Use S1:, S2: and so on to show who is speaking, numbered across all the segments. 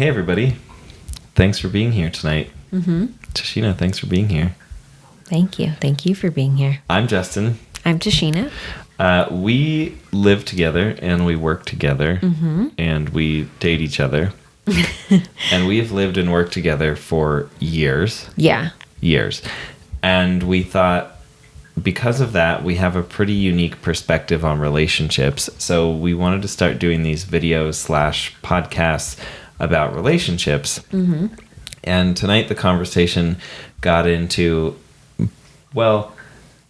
S1: Hey, everybody. Thanks for being here tonight. Tashina, thanks for being here.
S2: Thank you. Thank you for being here.
S1: I'm Justin.
S2: I'm Tashina.
S1: We live together and we work together and we date each other. And we've lived and worked together for years.
S2: Yeah.
S1: Years. And we thought, because of that, we have a pretty unique perspective on relationships. So we wanted to start doing these videos / podcasts about relationships. And tonight the conversation got into, well,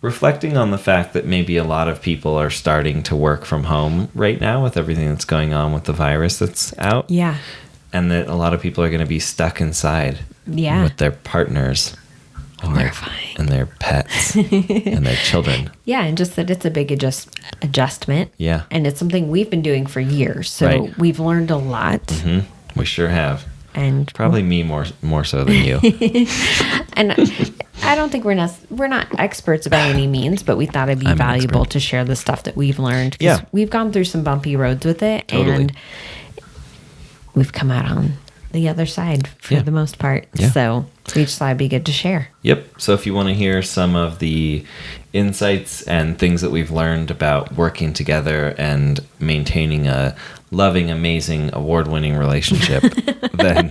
S1: reflecting on the fact that maybe a lot of people are starting to work from home right now with everything that's going on with the virus that's out.
S2: Yeah.
S1: And that a lot of people are going to be stuck inside with their partners.
S2: Horrifying.
S1: And their pets and their children.
S2: Yeah, and just that it's a big adjustment.
S1: Yeah.
S2: And it's something we've been doing for years. So we've learned a lot.
S1: We sure have.
S2: And
S1: probably me more so than you.
S2: And I don't think we're not experts by any means, but we thought it'd be valuable to share the stuff that we've learned.
S1: Yeah.
S2: We've gone through some bumpy roads with it.
S1: Totally.
S2: And we've come out on the other side for the most part.
S1: Yeah.
S2: So we just thought it'd be good to share.
S1: Yep. So if you want to hear some of the insights and things that we've learned about working together and maintaining a loving, amazing, award-winning relationship, then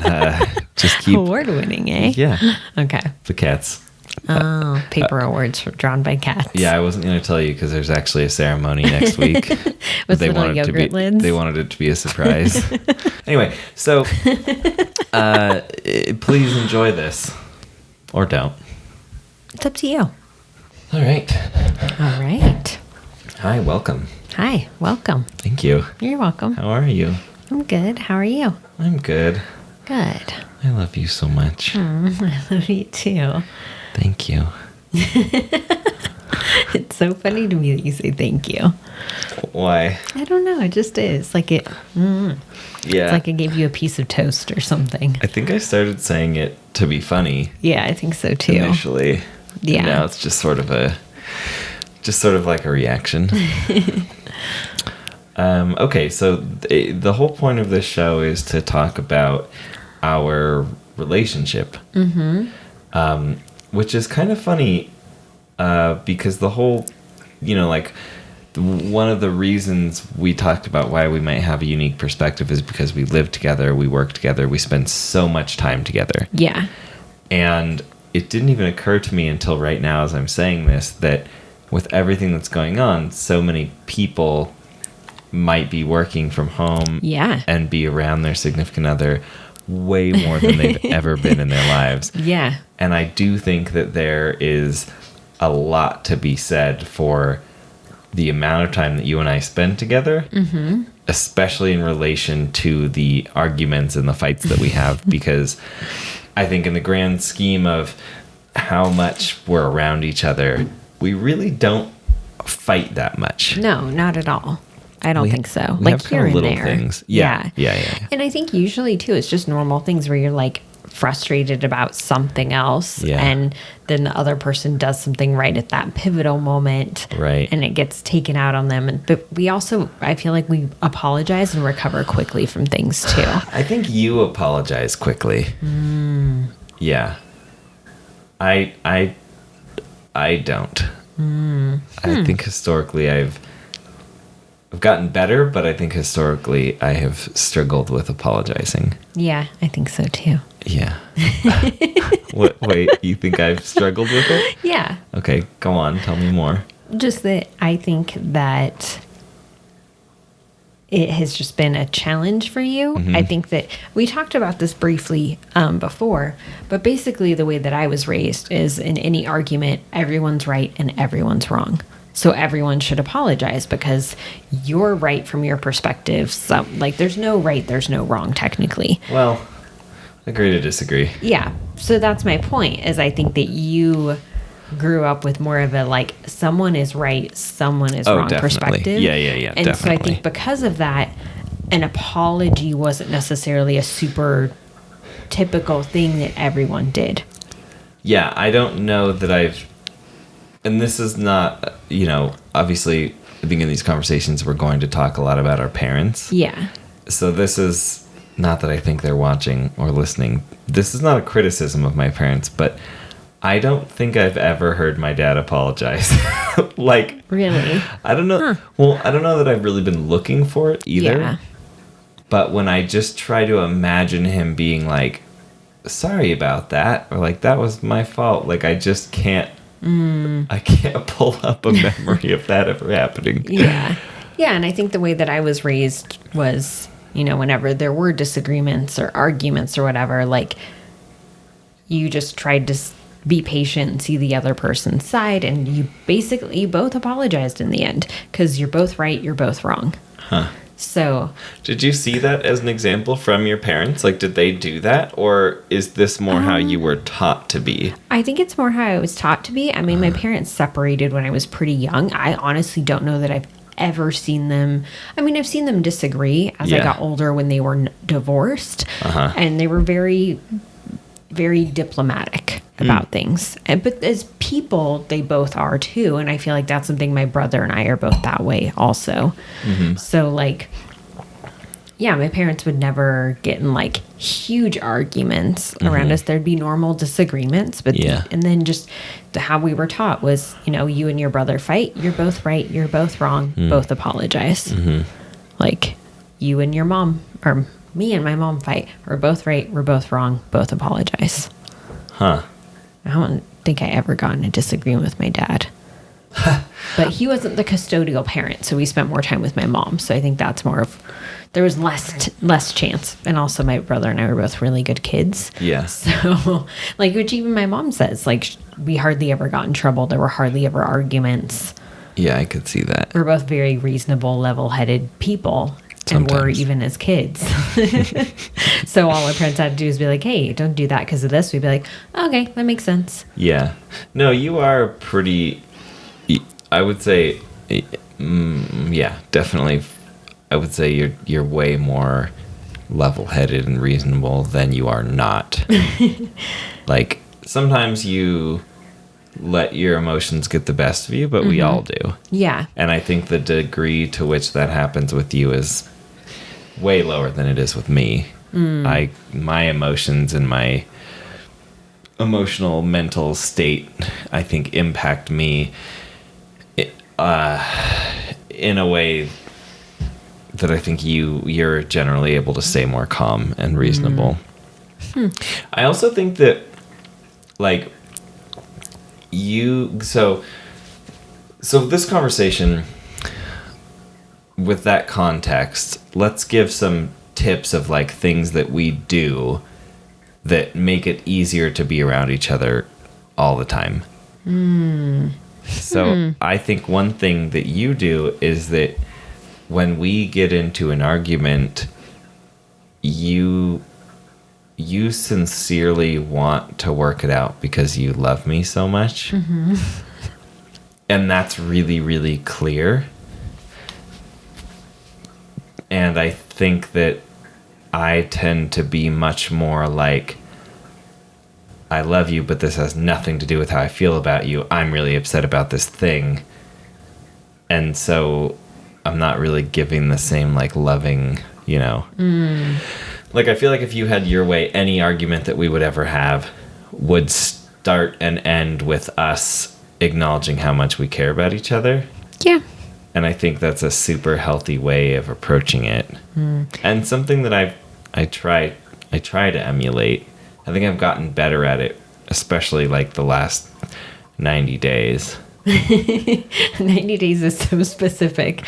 S1: just keep...
S2: Award-winning, eh?
S1: Yeah.
S2: Okay.
S1: The cats.
S2: Oh, paper awards drawn by cats.
S1: Yeah, I wasn't going to tell you because there's actually a ceremony next week.
S2: With little yogurt lids?
S1: They wanted it to be a surprise. Anyway, so please enjoy this. Or don't.
S2: It's up to you.
S1: All right.
S2: All right.
S1: Hi, welcome.
S2: Hi, welcome.
S1: Thank you.
S2: You're welcome.
S1: How are you?
S2: I'm good. How are you?
S1: I'm good.
S2: Good.
S1: I love you so much.
S2: I love you too.
S1: Thank you.
S2: It's so funny to me that you say thank you.
S1: Why?
S2: I don't know. It just is. Like it.
S1: Yeah.
S2: It's like I gave you a piece of toast or something.
S1: I think I started saying it to be funny.
S2: Yeah, I think so too.
S1: Initially.
S2: Yeah.
S1: And now it's just sort of like a reaction. Okay, so the whole point of this show is to talk about our relationship. Which is kind of funny because the whole, one of the reasons we talked about why we might have a unique perspective is because we live together, we work together, we spend so much time together.
S2: Yeah.
S1: And it didn't even occur to me until right now as I'm saying this that with everything that's going on, so many people might be working from home and be around their significant other way more than they've ever been in their lives.
S2: Yeah.
S1: And I do think that there is a lot to be said for the amount of time that you and I spend together, especially in relation to the arguments and the fights that we have, because I think in the grand scheme of how much we're around each other, we really don't fight that much.
S2: No, not at all. I don't think so.
S1: We
S2: Like
S1: have
S2: here and
S1: little
S2: there.
S1: things. Yeah.
S2: And I think usually too, it's just normal things where you're like frustrated about something else.
S1: Yeah.
S2: And then the other person does something right at that pivotal moment.
S1: Right.
S2: And it gets taken out on them. But we also, I feel like we apologize and recover quickly from things too.
S1: I think you apologize quickly. Yeah. I don't. I think historically I've gotten better, but I think historically I have struggled with apologizing.
S2: Yeah, I think so too.
S1: Yeah. Wait, you think I've struggled with it?
S2: Yeah.
S1: Okay, go on. Tell me more.
S2: Just that I think that it has just been a challenge for you. I think that we talked about this briefly before, but basically the way that I was raised is in any argument, everyone's right and everyone's wrong. So everyone should apologize because you're right from your perspective. So, like, there's no right, there's no wrong, technically.
S1: Well, agree to disagree.
S2: Yeah. So that's my point, is I think that you grew up with more of a, like, someone is right, someone is wrong
S1: definitely.
S2: perspective.
S1: Yeah,
S2: And
S1: definitely.
S2: so I think because of that, an apology wasn't necessarily a super typical thing that everyone did.
S1: Yeah, I don't know that I've... And this is not, obviously, I think in these conversations we're going to talk a lot about our parents.
S2: Yeah.
S1: So this is not that I think they're watching or listening. This is not a criticism of my parents, but I don't think I've ever heard my dad apologize. Like,
S2: Really?
S1: I don't know. Well, I don't know that I've really been looking for it either.
S2: Yeah.
S1: But when I just try to imagine him being like, sorry about that, or like, that was my fault, like, I just can't, I can't pull up a memory of that ever happening.
S2: Yeah. Yeah, and I think the way that I was raised was, you know, whenever there were disagreements or arguments or whatever, like, you just tried to be patient and see the other person's side, and you basically both apologized in the end, because you're both right, you're both wrong.
S1: Huh.
S2: So,
S1: Did you see that as an example from your parents? Like, did they do that? Or is this more how you were taught to be?
S2: I think it's more how I was taught to be. I mean, my parents separated when I was pretty young. I honestly don't know that I've ever seen them. I mean, I've seen them disagree as I
S1: Yeah.
S2: got older when they were divorced. And they were very, very diplomatic about things. But as people, they both are too. And I feel like that's something my brother and I are both that way also. So, like, yeah, my parents would never get in like huge arguments around us. There'd be normal disagreements, but
S1: Yeah.
S2: and then just how we were taught was, you know, you and your brother fight, you're both right, you're both wrong, both apologize. Like, you and your mom, or me and my mom fight, we're both right, we're both wrong, both apologize.
S1: Huh.
S2: I don't think I ever got in a disagreement with my dad. But he wasn't the custodial parent, so we spent more time with my mom. So I think that's more of, there was less chance. And also my brother and I were both really good kids.
S1: Yeah.
S2: So, like, which even my mom says, like, we hardly ever got in trouble. There were hardly ever arguments.
S1: Yeah, I could see that.
S2: We're both very reasonable, level-headed people. And we're
S1: Sometimes.
S2: even as kids. So all our parents had to do is be like, hey, don't do that because of this. We'd be like, okay, that makes sense.
S1: Yeah. No, you are pretty, I would say, yeah, definitely. I would say you're way more level-headed and reasonable than you are not. Like, sometimes you let your emotions get the best of you, but we all do.
S2: Yeah.
S1: And I think the degree to which that happens with you is way lower than it is with me. My emotions and my emotional mental state, I think, impact me in a way that I think you're generally able to stay more calm and reasonable. I also think that, like, so this conversation, with that context, let's give some tips of, like, things that we do that make it easier to be around each other all the time. So I think one thing that you do is that when we get into an argument, you sincerely want to work it out because you love me so much. And that's really, really clear. And I think that I tend to be much more like, I love you, but this has nothing to do with how I feel about you. I'm really upset about this thing. And so I'm not really giving the same, like, loving, you know. Like, I feel like if you had your way, any argument that we would ever have would start and end with us acknowledging how much we care about each other.
S2: Yeah.
S1: And I think that's a super healthy way of approaching it. And something that I try to emulate. I think I've gotten better at it, especially, like, the last 90 days.
S2: 90 days is so specific.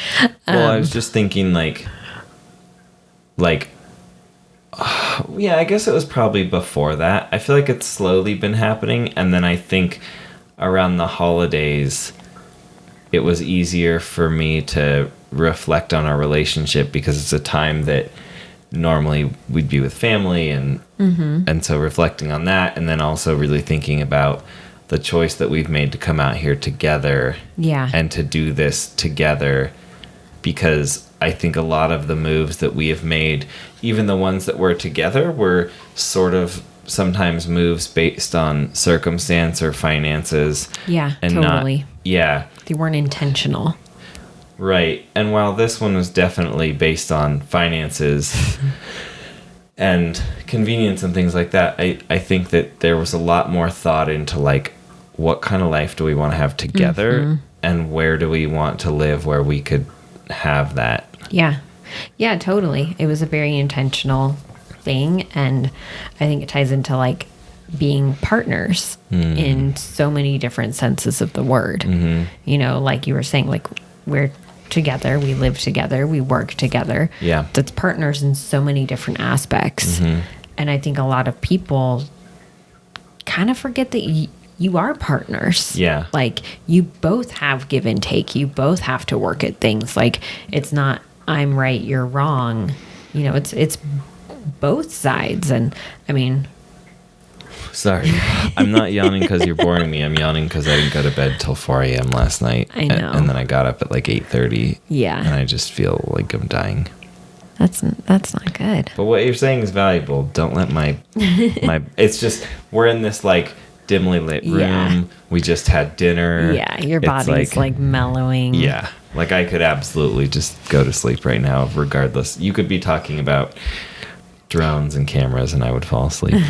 S1: Well, I was just thinking, like, yeah, I guess it was probably before that. I feel like it's slowly been happening. And then I think around the holidays, it was easier for me to reflect on our relationship because it's a time that normally we'd be with family, and so reflecting on that, and then also really thinking about the choice that we've made to come out here together,
S2: Yeah.
S1: and to do this together, because I think a lot of the moves that we have made, even the ones that were together, were sort of sometimes moves based on circumstance or finances.
S2: Yeah,
S1: and
S2: totally.
S1: Yeah.
S2: They weren't intentional.
S1: Right. And while this one was definitely based on finances, and convenience and things like that, I think that there was a lot more thought into like, what kind of life do we want to have together, and where do we want to live where we could have that.
S2: Yeah, totally. It was a very intentional thing, and I think it ties into like being partners in so many different senses of the word. You know, like you were saying, like we're together, we live together, we work together.
S1: Yeah.
S2: That's partners in so many different aspects. And I think a lot of people kind of forget that you are partners.
S1: Yeah.
S2: Like you both have give and take. You both have to work at things. Like it's not I'm right, you're wrong. You know, it's both sides. And I mean,
S1: sorry, I'm not yawning because you're boring me. I'm yawning because I didn't go to bed till 4 a.m. last night.
S2: I know.
S1: And then I got up at like 8:30.
S2: Yeah.
S1: And I just feel like I'm dying.
S2: That's not good.
S1: But what you're saying is valuable. Don't let my it's just, we're in this like dimly lit room.
S2: Yeah.
S1: We just had dinner.
S2: Yeah, your
S1: It's
S2: body's like mellowing.
S1: Yeah. Like I could absolutely just go to sleep right now, regardless. You could be talking about drones and cameras and I would fall asleep.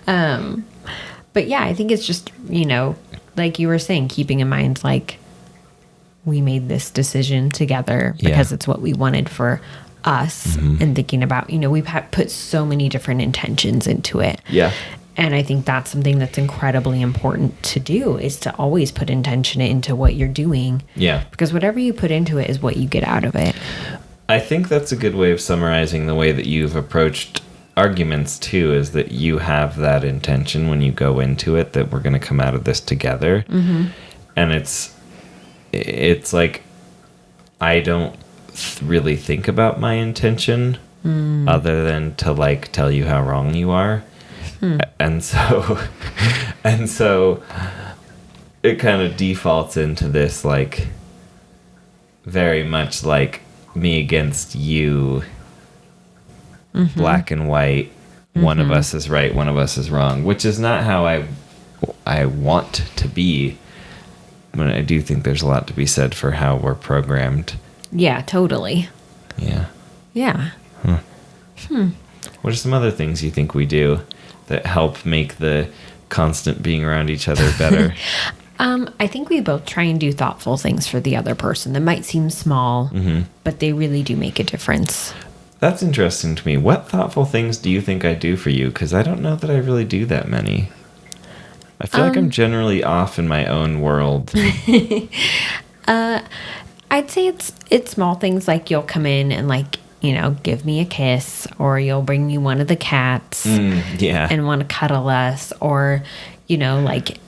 S2: But yeah, I think it's just, you know, like you were saying, keeping in mind, like we made this decision together because it's what we wanted for us, and thinking about, you know, we've put so many different intentions into it.
S1: Yeah.
S2: And I think that's something that's incredibly important to do, is to always put intention into what you're doing.
S1: Yeah.
S2: Because whatever you put into it is what you get out of it.
S1: I think that's a good way of summarizing the way that you've approached arguments too, is that you have that intention when you go into it that we're going to come out of this together. And it's like, I don't really think about my intention other than to like tell you how wrong you are. And so it kind of defaults into this like very much like me against you, black and white. One of us is right, one of us is wrong, which is not how I want to be. But I do think there's a lot to be said for how we're programmed.
S2: Yeah, totally.
S1: Yeah.
S2: Yeah.
S1: What are some other things you think we do that help make the constant being around each other better?
S2: I think we both try and do thoughtful things for the other person that might seem small, but they really do make a difference.
S1: That's interesting to me. What thoughtful things do you think I do for you? Because I don't know that I really do that many. I feel like I'm generally off in my own world.
S2: I'd say it's small things, like you'll come in and like, you know, give me a kiss, or you'll bring me one of the cats
S1: Yeah.
S2: and want to cuddle us, or, you know, like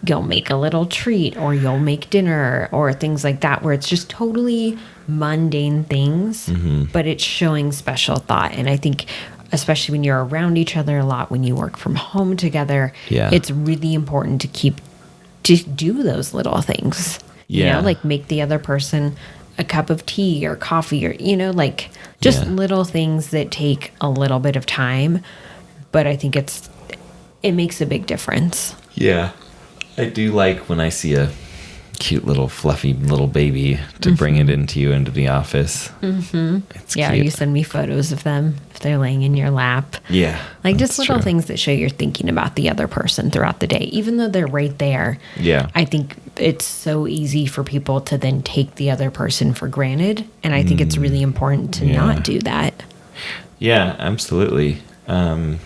S2: you'll make a little treat, or you'll make dinner, or things like that, where it's just totally mundane things, but it's showing special thought. And I think especially when you're around each other a lot, when you work from home together, it's really important to do those little things. You know, like make the other person a cup of tea or coffee, or, you know, like just little things that take a little bit of time, but I think it makes a big difference.
S1: Yeah. I do like when I see a cute little fluffy little baby to bring it into the office. It's
S2: Yeah,
S1: cute.
S2: you send me photos of them if they're laying in your lap.
S1: Yeah.
S2: Like just
S1: that's
S2: little
S1: true.
S2: things that show you're thinking about the other person throughout the day, even though they're right there.
S1: Yeah.
S2: I think it's so easy for people to then take the other person for granted. And I think it's really important to not do that.
S1: Yeah, absolutely. And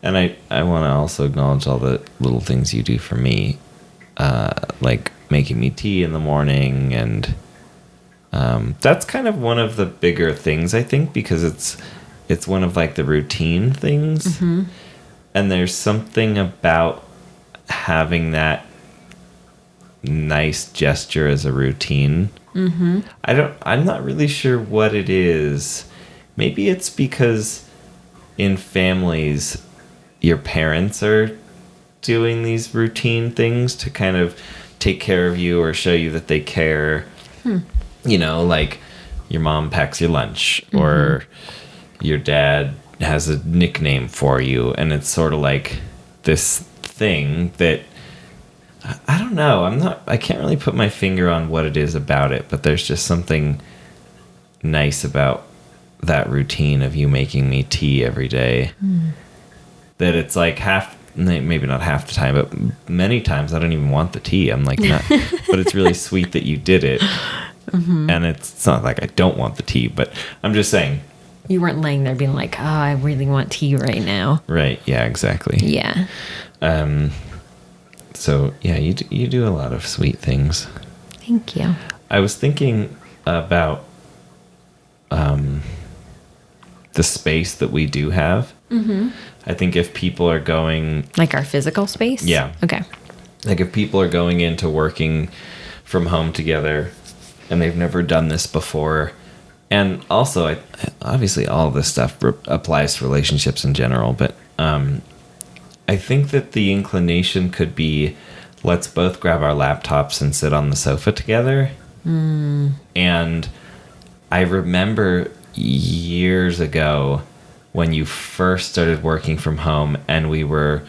S1: I want to also acknowledge all the little things you do for me, like making me tea in the morning. And that's kind of one of the bigger things, I think, because it's one of like the routine things. And there's something about having that nice gesture as a routine. I'm not really sure what it is. Maybe it's because in families, your parents are doing these routine things to kind of take care of you or show you that they care. You know, like your mom packs your lunch, or your dad has a nickname for you, and it's sort of like this thing that I don't know. I can't really put my finger on what it is about it, but there's just something nice about that routine of you making me tea every day. That it's like maybe not half the time, but many times I don't even want the tea. I'm like, not, but it's really sweet that you did it. And it's not like I don't want the tea, but I'm just saying.
S2: You weren't laying there being like, oh, I really want tea right now.
S1: Right. Yeah, exactly.
S2: Yeah.
S1: So yeah, you do a lot of sweet things.
S2: Thank you.
S1: I was thinking about the space that we do have. I think if people are going...
S2: Like our physical space?
S1: Yeah.
S2: Okay.
S1: Like if people are going into working from home together and they've never done this before, and also obviously all of this stuff applies to relationships in general, but I think that the inclination could be, let's both grab our laptops and sit on the sofa together. And I remember years ago when you first started working from home and we were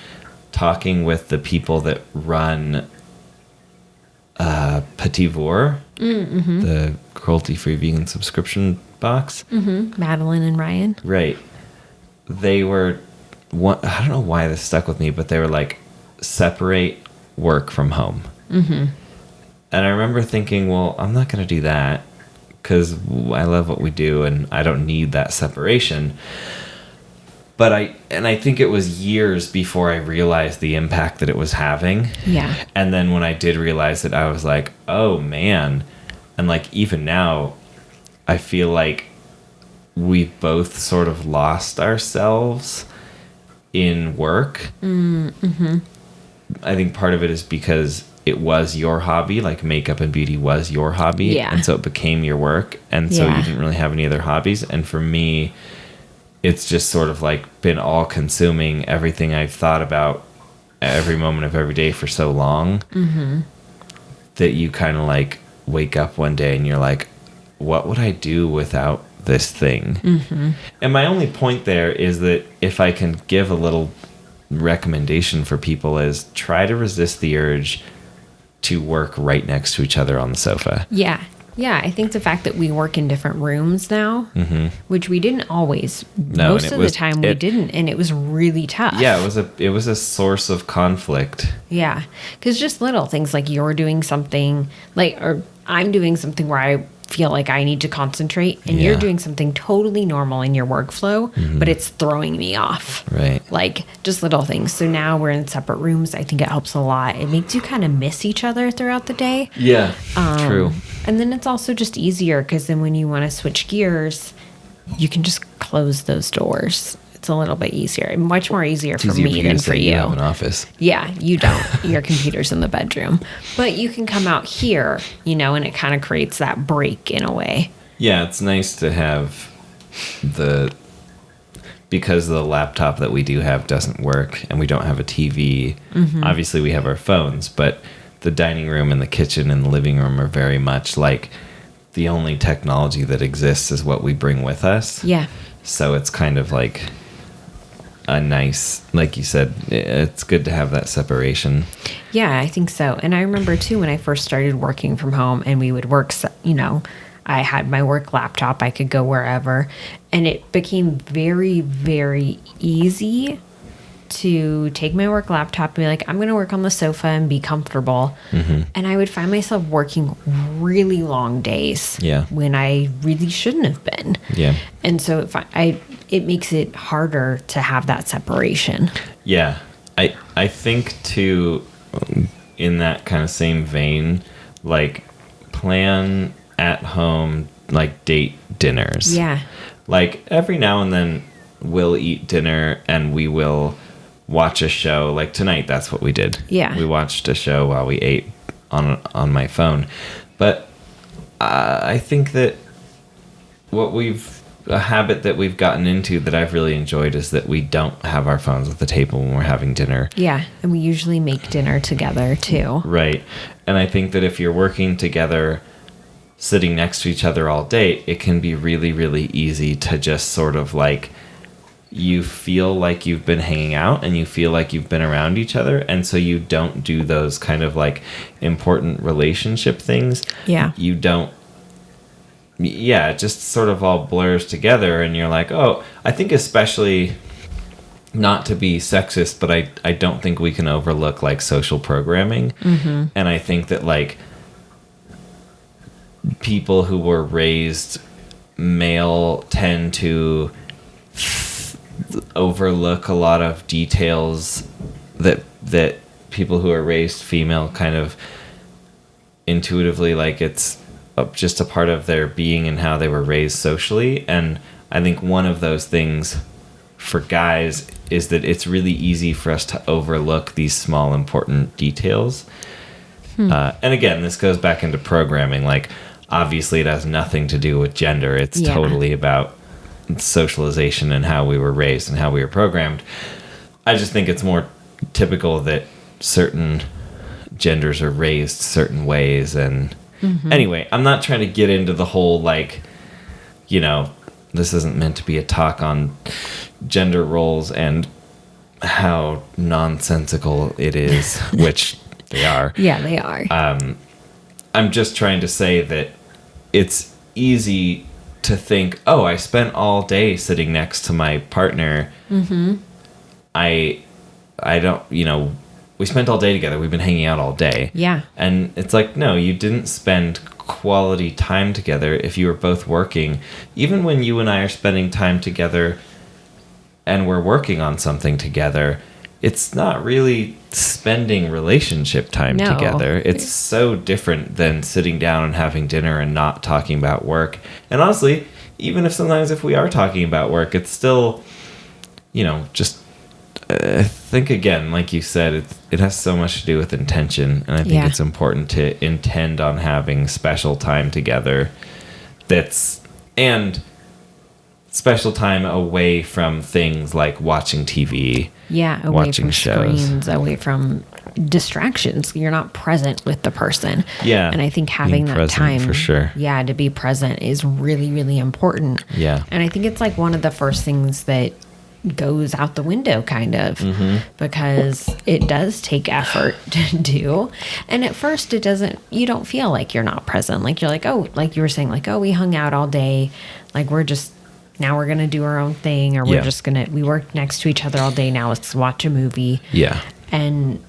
S1: talking with the people that run Petit Vour, the cruelty-free vegan subscription box.
S2: Madeline and Ryan.
S1: Right. They were, I don't know why this stuck with me, but they were like, separate work from home. And I remember thinking, well, I'm not going to do that because I love what we do and I don't need that separation. But I think it was years before I realized the impact that it was having.
S2: Yeah.
S1: And then when I did realize it, I was like, oh man. And like even now, I feel like we both sort of lost ourselves in work. I think part of it is because it was your hobby, like makeup and beauty was your hobby.
S2: Yeah.
S1: And so it became your work. And so you didn't really have any other hobbies. And for me, it's just sort of like been all consuming everything I've thought about every moment of every day for so long that you kind of like wake up one day and you're like, what would I do without this thing? And my only point there is that if I can give a little recommendation for people is try to resist the urge to work right next to each other on the sofa.
S2: Yeah. Yeah, I think the fact that we work in different rooms now, which we didn't always.
S1: No,
S2: most of the time we didn't, and it was really tough.
S1: Yeah, it was a source of conflict.
S2: Yeah, because just little things like you're doing something, like, or I'm doing something where I feel like I need to concentrate, and you're doing something totally normal in your workflow, but it's throwing me off.
S1: Right.
S2: Like, just little things. So now we're in separate rooms. I think it helps a lot. It makes you kind of miss each other throughout the day.
S1: Yeah, true.
S2: And then it's also just easier because then when you want to switch gears, you can just close those doors. It's a little bit easier. Much more easier for me than for you.
S1: You have an office.
S2: Yeah, you don't. Your computer's in the bedroom. But you can come out here, and it kind of creates that break in a way.
S1: Yeah, it's nice to have because the laptop that we do have doesn't work and we don't have a TV. Obviously, we have our phones, but the dining room and the kitchen and the living room are very much like the only technology that exists is what we bring with us.
S2: Yeah.
S1: So it's kind of like a nice, like you said, it's good to have that separation.
S2: Yeah, I think so. And I remember too when I first started working from home and we would work, I had my work laptop, I could go wherever. And it became very, very easy to take my work laptop and be like, I'm going to work on the sofa and be comfortable. And I would find myself working really long days when I really shouldn't have been.
S1: Yeah.
S2: And so it makes it harder to have that separation.
S1: Yeah. I think too, in that kind of same vein, like plan at home, like date dinners.
S2: Yeah.
S1: Like every now and then we'll eat dinner and we will watch a show. Like tonight, that's what we did.
S2: Yeah.
S1: We watched a show while we ate on my phone. But I think that a habit that we've gotten into that I've really enjoyed is that we don't have our phones at the table when we're having dinner.
S2: Yeah, and we usually make dinner together too.
S1: Right. And I think that if you're working together, sitting next to each other all day, it can be really, really easy to just sort of like, you feel like you've been hanging out and you feel like you've been around each other. And so you don't do those kind of like important relationship things.
S2: Yeah.
S1: You don't yeah, it just sort of all blurs together, and you're like, oh, I think especially, not to be sexist, but I don't think we can overlook like social programming. And I think that like people who were raised male tend to overlook a lot of details that people who are raised female kind of intuitively, like it's just a part of their being and how they were raised socially. And I think one of those things for guys is that it's really easy for us to overlook these small important details. And again, this goes back into programming. Like, obviously it has nothing to do with gender. It's totally about socialization and how we were raised and how we were programmed. I just think it's more typical that certain genders are raised certain ways. And anyway, I'm not trying to get into the whole, like, you know, this isn't meant to be a talk on gender roles and how nonsensical it is, which they are.
S2: Yeah, they are.
S1: I'm just trying to say that it's easy to think, oh, I spent all day sitting next to my partner. I don't, you know, we spent all day together. We've been hanging out all day.
S2: Yeah.
S1: And it's like, no, you didn't spend quality time together if you were both working. Even when you and I are spending time together and we're working on something together, it's not really spending relationship time together. It's so different than sitting down and having dinner and not talking about work. And honestly, even if we are talking about work, it's still, you know, just I think, again, like you said, it has so much to do with intention. And I think it's important to intend on having special time together and special time away from things like watching TV.
S2: Yeah, away
S1: watching
S2: from
S1: shows.
S2: Screens, away from distractions. You're not present with the person.
S1: Yeah.
S2: And I think having that time
S1: for sure.
S2: Yeah, to be present is really, really important.
S1: Yeah.
S2: And I think it's like one of the first things that goes out the window, kind of, because it does take effort to do. And at first you don't feel like you're not present. Like you're like, oh, like you were saying, like, oh, we hung out all day. Like we're going to do our own thing, or we worked next to each other all day. Now let's watch a movie.
S1: Yeah.
S2: And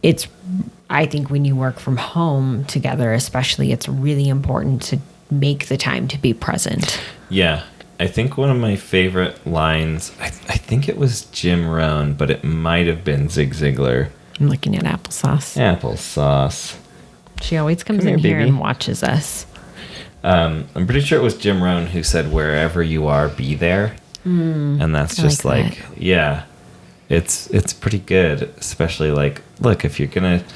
S2: I think when you work from home together, especially, it's really important to make the time to be present.
S1: Yeah. I think one of my favorite lines, I think it was Jim Rohn, but it might have been Zig Ziglar.
S2: I'm looking at applesauce.
S1: Applesauce.
S2: She always comes in here and watches us.
S1: I'm pretty sure it was Jim Rohn who said, wherever you are, be there. And that's just like yeah, it's pretty good. Especially like, look, if you're going to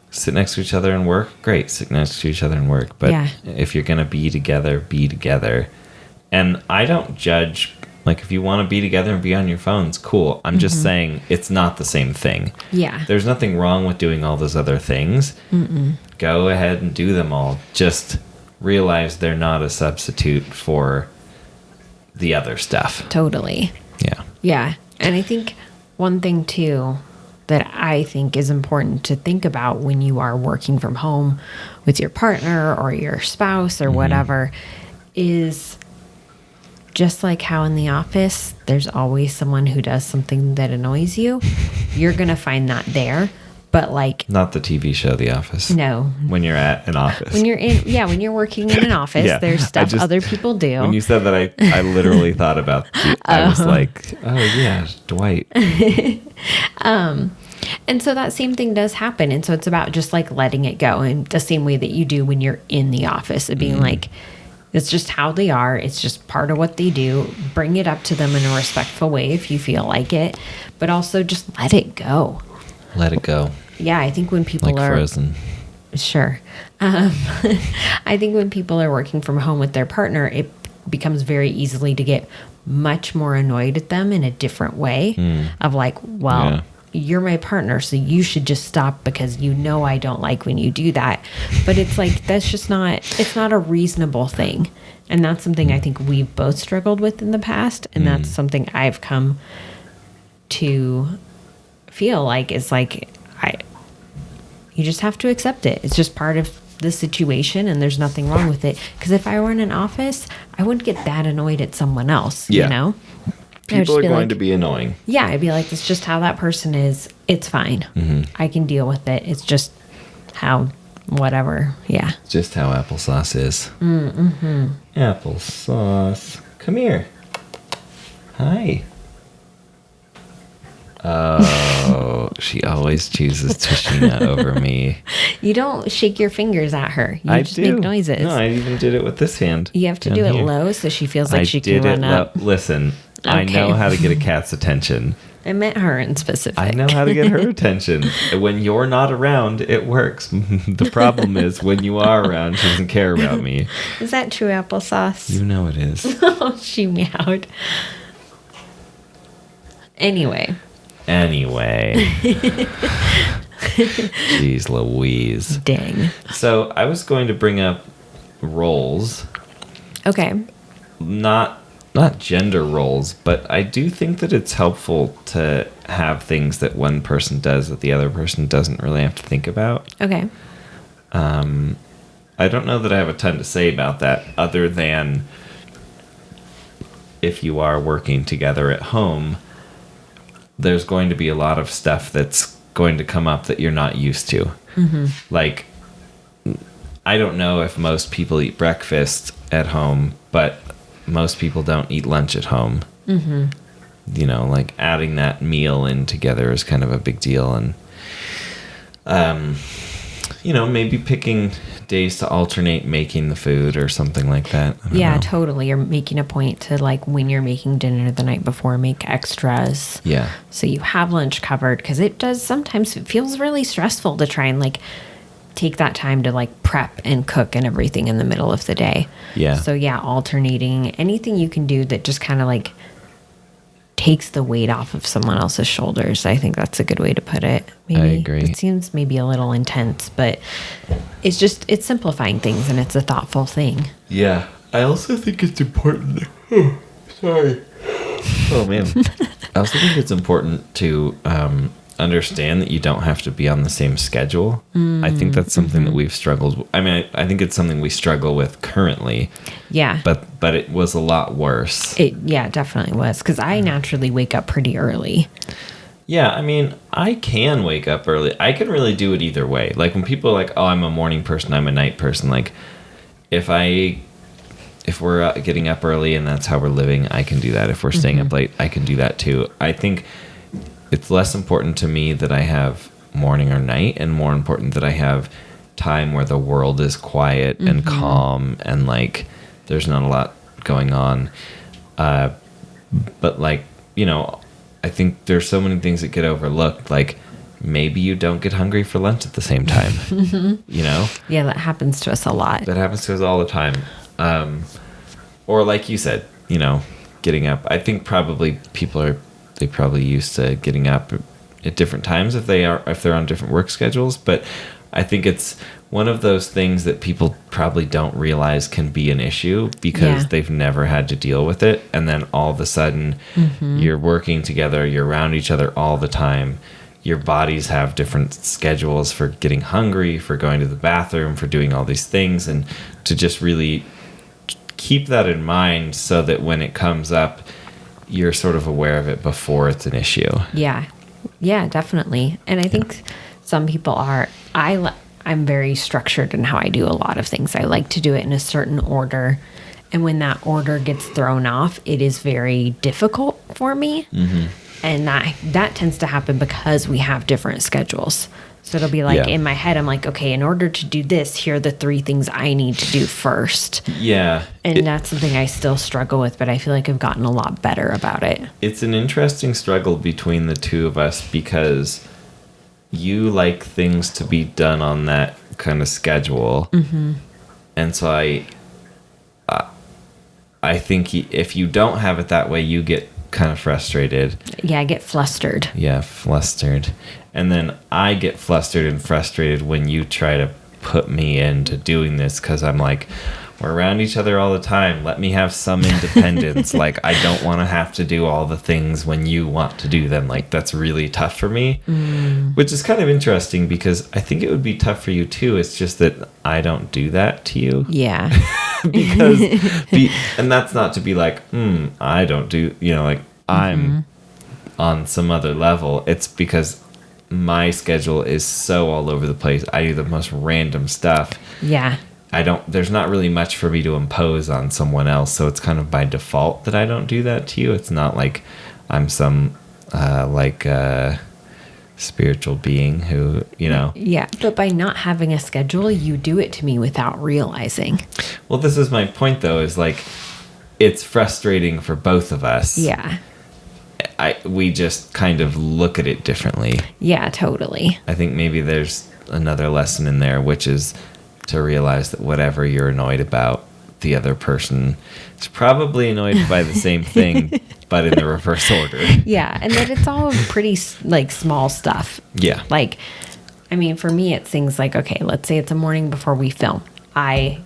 S1: sit next to each other and work, great, sit next to each other and work. But if you're going to be together, be together. And I don't judge, like, if you want to be together and be on your phones, cool. I'm just saying it's not the same thing.
S2: Yeah.
S1: There's nothing wrong with doing all those other things. Go ahead and do them all. Just realize they're not a substitute for the other stuff.
S2: Totally.
S1: Yeah.
S2: Yeah. And I think one thing, too, that I think is important to think about when you are working from home with your partner or your spouse or whatever is... just like how in the office, there's always someone who does something that annoys you. You're going to find that there. But like...
S1: not the TV show, The Office.
S2: No.
S1: When you're at an office.
S2: When you're working in an office, there's stuff other people do.
S1: When you said that, I literally thought about I was like, oh yeah, Dwight.
S2: And so that same thing does happen. And so it's about just like letting it go in the same way that you do when you're in the office, of being like... it's just how they are. It's just part of what they do. Bring it up to them in a respectful way if you feel like it, but also just let it go.
S1: Let it go.
S2: Yeah, I think when people
S1: like
S2: are...
S1: Frozen.
S2: Sure. I think when people are working from home with their partner, it becomes very easily to get much more annoyed at them in a different way of like, well... you're my partner, so you should just stop because you know I don't like when you do that. But it's like, it's not a reasonable thing. And that's something I think we've both struggled with in the past. And that's something I've come to feel like is like, you just have to accept it. It's just part of the situation and there's nothing wrong with it. Because if I were in an office, I wouldn't get that annoyed at someone else,
S1: Yeah.
S2: you know?
S1: People are going to be annoying.
S2: Yeah, I'd be like, it's just how that person is. It's fine. I can deal with it. It's just how, whatever. Yeah.
S1: Just how applesauce is. Applesauce. Come here. Hi. Oh, she always chooses Tashina over me.
S2: You don't shake your fingers at her. You just make noises.
S1: No, I even did it with this hand.
S2: You have to do it low so she feels like she can run up.
S1: Listen, I
S2: Okay.
S1: know how to get a cat's attention.
S2: I meant her in specific.
S1: I know how to get her attention. When you're not around, it works. The problem is when you are around, she doesn't care about me.
S2: Is that true, applesauce?
S1: You know it is.
S2: Oh, she meowed. Anyway.
S1: Jeez Louise.
S2: Dang.
S1: So I was going to bring up roles.
S2: Okay.
S1: Not gender roles, but I do think that it's helpful to have things that one person does that the other person doesn't really have to think about.
S2: Okay.
S1: I don't know that I have a ton to say about that other than if you are working together at home, there's going to be a lot of stuff that's going to come up that you're not used to. Like, I don't know if most people eat breakfast at home, but most people don't eat lunch at home. You know, like adding that meal in together is kind of a big deal. And, you know, maybe picking days to alternate making the food or something like that. I don't
S2: Yeah,
S1: know.
S2: totally. You're making a point to, like, when you're making dinner the night before, make extras.
S1: Yeah.
S2: So you have lunch covered, because it does sometimes, it feels really stressful to try and, like, take that time to, like, prep and cook and everything in the middle of the day.
S1: Yeah.
S2: So yeah, alternating anything you can do that just kind of, like, takes the weight off of someone else's shoulders. I think that's a good way to put it. Maybe.
S1: I agree.
S2: It seems maybe a little intense, but it's simplifying things, and it's a thoughtful thing.
S1: Yeah. I also think it's important. Sorry. Oh, man. I also think it's important to understand that you don't have to be on the same schedule. I think that's something that we've struggled. I mean, I think it's something we struggle with currently.
S2: Yeah.
S1: But it was a lot worse.
S2: It definitely was, because I naturally wake up pretty early.
S1: Yeah, I mean, I can wake up early. I can really do it either way. Like when people are like, "Oh, I'm a morning person, I'm a night person." Like if we're getting up early and that's how we're living, I can do that. If we're staying up late, I can do that too. I think it's less important to me that I have morning or night, and more important that I have time where the world is quiet and calm and like there's not a lot going on. But like, you know, I think there's so many things that get overlooked. Like maybe you don't get hungry for lunch at the same time, you know?
S2: Yeah, that happens to us a lot.
S1: That happens to us all the time. Or like you said, you know, getting up. I think probably they probably used to getting up at different times if they're on different work schedules. But I think it's one of those things that people probably don't realize can be an issue because they've never had to deal with it. And then all of a sudden you're working together, you're around each other all the time. Your bodies have different schedules for getting hungry, for going to the bathroom, for doing all these things. And to just really keep that in mind so that when it comes up, you're sort of aware of it before it's an issue.
S2: Yeah. Yeah, definitely. And I think some people are, I'm very structured in how I do a lot of things. I like to do it in a certain order. And when that order gets thrown off, it is very difficult for me. And that tends to happen because we have different schedules. So it'll be like in my head, I'm like, okay, in order to do this, here are the 3 things I need to do first.
S1: Yeah.
S2: And that's something I still struggle with, but I feel like I've gotten a lot better about it.
S1: It's an interesting struggle between the two of us because you like things to be done on that kind of schedule. And so I think if you don't have it that way, you get kind of frustrated.
S2: Yeah, I get flustered.
S1: Yeah, flustered. And then I get flustered and frustrated when you try to put me into doing this because I'm like, We're around each other all the time. Let me have some independence. Like, I don't want to have to do all the things when you want to do them. Like, that's really tough for me, which is kind of interesting because I think it would be tough for you too. It's just that I don't do that to you.
S2: Yeah.
S1: Because, and that's not to be like, I don't do, like I'm on some other level. It's because my schedule is so all over the place. I do the most random stuff.
S2: Yeah.
S1: There's not really much for me to impose on someone else. So it's kind of by default that I don't do that to you. It's not like I'm some, spiritual being who,
S2: Yeah. But by not having a schedule, you do it to me without realizing.
S1: Well, this is my point though, is like, it's frustrating for both of us.
S2: Yeah.
S1: We just kind of look at it differently.
S2: Yeah, totally.
S1: I think maybe there's another lesson in there, which is to realize that whatever you're annoyed about, the other person is probably annoyed by the same thing, but in the reverse order.
S2: Yeah, and that it's all pretty small stuff.
S1: Yeah.
S2: Like, I mean, for me, it's things like, okay, let's say it's a morning before we film. I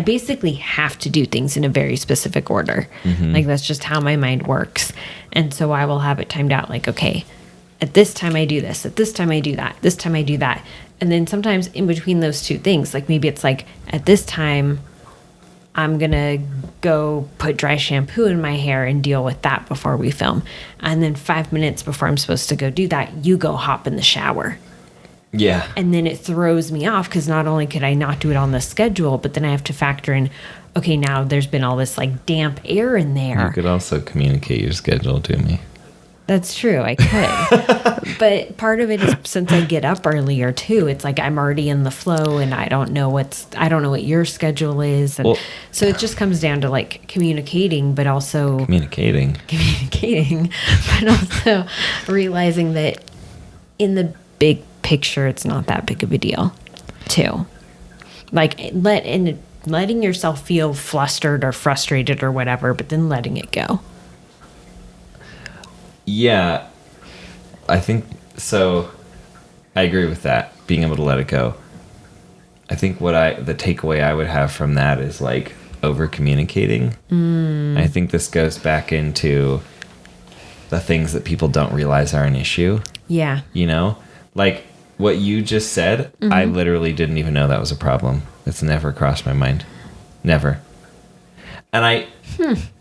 S2: basically have to do things in a very specific order. Like, that's just how my mind works. And so I will have it timed out like, okay, at this time I do this, at this time I do that, this time I do that. And then sometimes in between those two things, like maybe it's like, at this time I'm going to go put dry shampoo in my hair and deal with that before we film. And then 5 minutes before I'm supposed to go do that, you go hop in the shower.
S1: Yeah.
S2: And then it throws me off because not only could I not do it on the schedule, but then I have to factor in, okay, now there's been all this like damp air in there.
S1: You could also communicate your schedule to me.
S2: That's true, I could. But part of it is since I get up earlier too, it's like I'm already in the flow and I don't know what your schedule is. And so it just comes down to like communicating, but also
S1: communicating,
S2: but also realizing that in the big picture, it's not that big of a deal too. Like letting yourself feel flustered or frustrated or whatever, but then letting it go.
S1: Yeah, I think so. I agree with that, being able to let it go. I think the takeaway I would have from that is like over communicating. I think this goes back into the things that people don't realize are an issue.
S2: Yeah.
S1: Like what you just said, I literally didn't even know that was a problem. It's never crossed my mind. Never. And I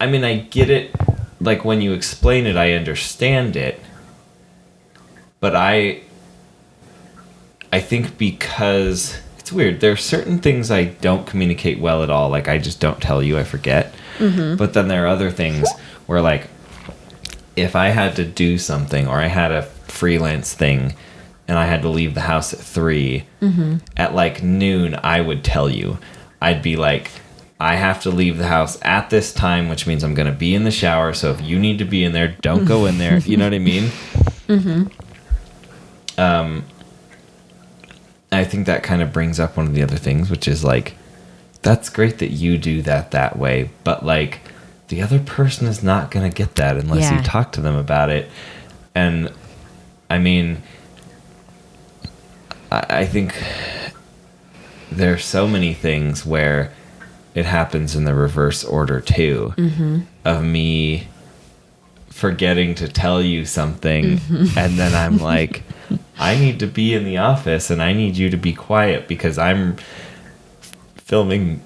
S1: mean, I get it. Like when you explain it, I understand it. But I think because it's weird, there are certain things I don't communicate well at all. Like I just don't tell you, I forget. But then there are other things where like if I had to do something or I had a freelance thing and I had to leave the house at 3, at like noon, I would tell you. I'd be like, I have to leave the house at this time, which means I'm going to be in the shower. So if you need to be in there, don't go in there. You know what I mean? I think that kind of brings up one of the other things, which is like, that's great that you do that way. But like the other person is not going to get that unless you talk to them about it. And I mean, I think there are so many things where it happens in the reverse order too, of me forgetting to tell you something, and then I'm like, I need to be in the office and I need you to be quiet because I'm filming,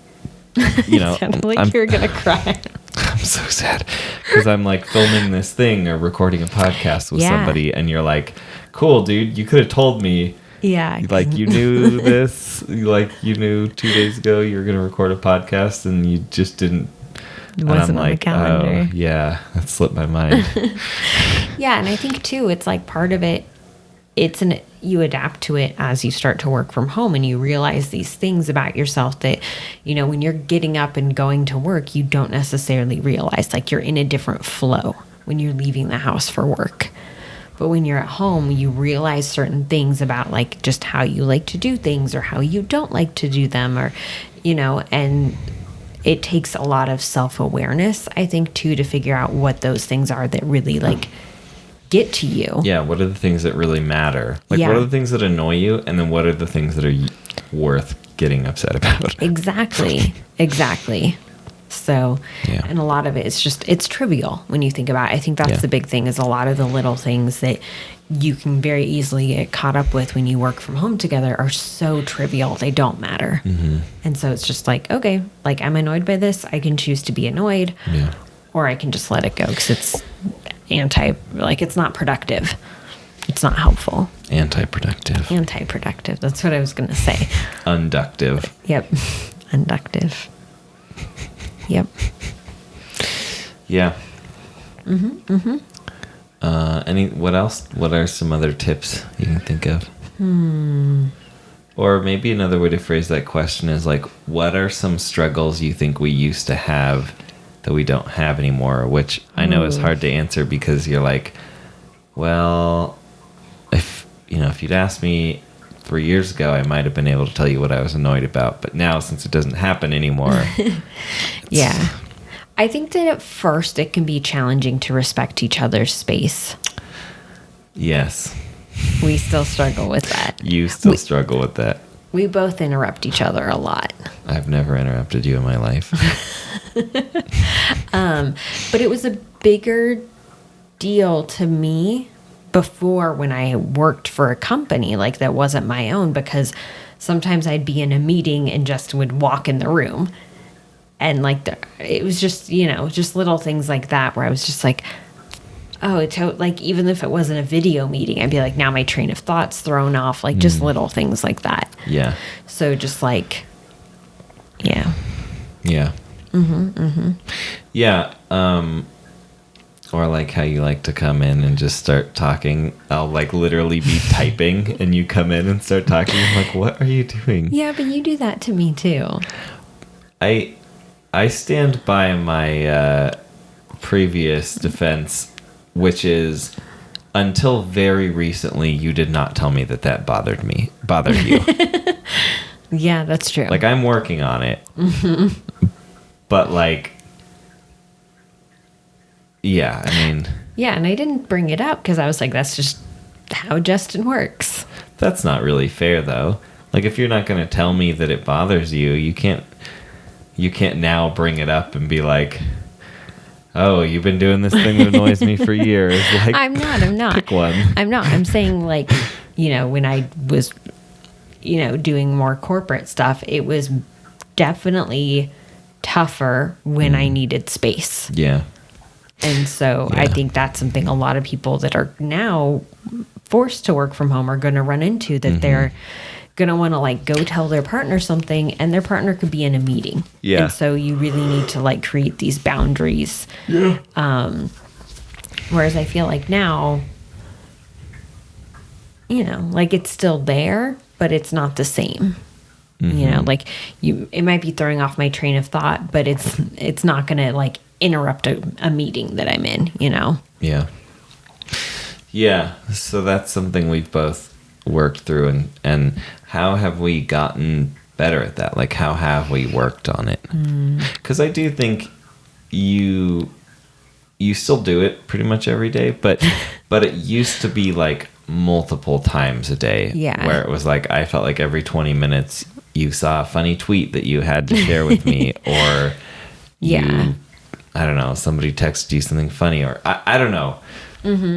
S2: Sounded like you're gonna cry.
S1: I'm so sad because I'm like filming this thing or recording a podcast with somebody, and you're like, cool, dude, you could have told me.
S2: Yeah.
S1: Like you knew this, like you knew 2 days ago you were going to record a podcast and you just didn't.
S2: It wasn't on the calendar.
S1: Oh, yeah, that slipped my mind.
S2: Yeah, and I think too, it's like part of it, you adapt to it as you start to work from home and you realize these things about yourself that, when you're getting up and going to work, you don't necessarily realize, like you're in a different flow when you're leaving the house for work. But when you're at home, you realize certain things about like just how you like to do things or how you don't like to do them, or, and it takes a lot of self-awareness, I think, too, to figure out what those things are that really like get to you.
S1: Yeah. What are the things that really matter? Like what are the things that annoy you? And then what are the things that are worth getting upset about.
S2: Exactly. So,
S1: Yeah.
S2: and a lot of it is just, it's trivial when you think about it. I think that's
S1: Yeah.
S2: the big thing, is a lot of the little things that you can very easily get caught up with when you work from home together are so trivial. They don't matter. And so it's just like, okay, like I'm annoyed by this. I can choose to be annoyed,
S1: Yeah.
S2: or I can just let it go because it's it's not productive. It's not helpful.
S1: Anti-productive.
S2: That's what I was going to say.
S1: Unductive.
S2: Yep. Unductive. Yep.
S1: Yeah. What else? What are some other tips you can think of? Or maybe another way to phrase that question is like, what are some struggles you think we used to have that we don't have anymore? Which I know is hard to answer because you're like, well, if you'd asked me 3 years ago, I might have been able to tell you what I was annoyed about. But now, since it doesn't happen anymore,
S2: Yeah. I think that at first it can be challenging to respect each other's space.
S1: yes,
S2: We still struggle with that.
S1: you still struggle with that.
S2: We both interrupt each other a lot.
S1: I've never interrupted you in my life.
S2: But it was a bigger deal to me before, when I worked for a company like that wasn't my own, because sometimes I'd be in a meeting and Justin would walk in the room, and like it was just, just little things like that where I was just like, oh, it's like, even if it wasn't a video meeting, I'd be like, now my train of thought's thrown off, like just little things like that.
S1: Yeah.
S2: So just like, yeah.
S1: Yeah. Yeah. Or like how you like to come in and just start talking. I'll like literally be typing and you come in and start talking. I'm like, what are you doing?
S2: Yeah, but you do that to me too.
S1: I stand by my previous defense, which is until very recently, you did not tell me that bothered you.
S2: Yeah, that's true.
S1: Like, I'm working on it. But like, yeah, I mean,
S2: yeah, and I didn't bring it up because I was like, that's just how Justin works.
S1: that's not really fair though. Like, if you're not going to tell me that it bothers you, you can't now bring it up and be like, oh, you've been doing this thing that annoys me for years. Like,
S2: I'm not.
S1: Pick one.
S2: I'm not. I'm saying, like, when I was, doing more corporate stuff, it was definitely tougher when I needed space.
S1: Yeah.
S2: And so
S1: Yeah.
S2: I think that's something a lot of people that are now forced to work from home are going to run into, that they're going to want to like go tell their partner something, and their partner could be in a meeting.
S1: Yeah.
S2: And so you really need to like create these boundaries.
S1: Yeah.
S2: Whereas I feel like now, like it's still there, but it's not the same. Like it might be throwing off my train of thought, but it's not going to like interrupt a meeting that I'm in,
S1: Yeah. Yeah. So that's something we've both worked through. And how have we gotten better at that? Like, how have we worked on it? Because I do think you still do it pretty much every day, but it used to be like multiple times a day.
S2: Yeah.
S1: Where it was like, I felt like every 20 minutes you saw a funny tweet that you had to share with me, or
S2: Yeah.
S1: I don't know, somebody texted you something funny, or I don't know,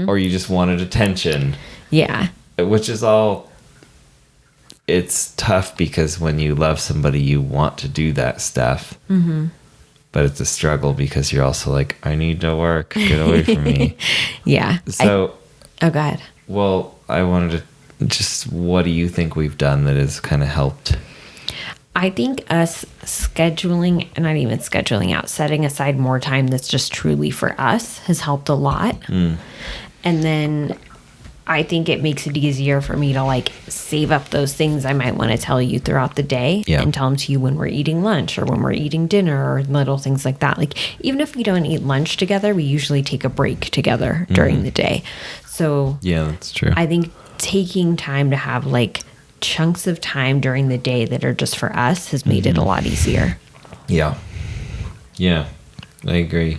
S1: or you just wanted attention.
S2: Yeah.
S1: Which is all, it's tough because when you love somebody, you want to do that stuff. But it's a struggle because you're also like, I need to work. Get away from me.
S2: Yeah.
S1: So,
S2: go ahead.
S1: well, I wanted to just, what do you think we've done that has kind of helped?
S2: I think us scheduling, and not even scheduling out, setting aside more time that's just truly for us has helped a lot. And then I think it makes it easier for me to like save up those things I might want to tell you throughout the day, and tell them to you when we're eating lunch or when we're eating dinner, or little things like that. Like, even if we don't eat lunch together, we usually take a break together during the day. So
S1: Yeah, that's true.
S2: I think taking time to have like chunks of time during the day that are just for us has made it a lot easier.
S1: Yeah. Yeah, I agree.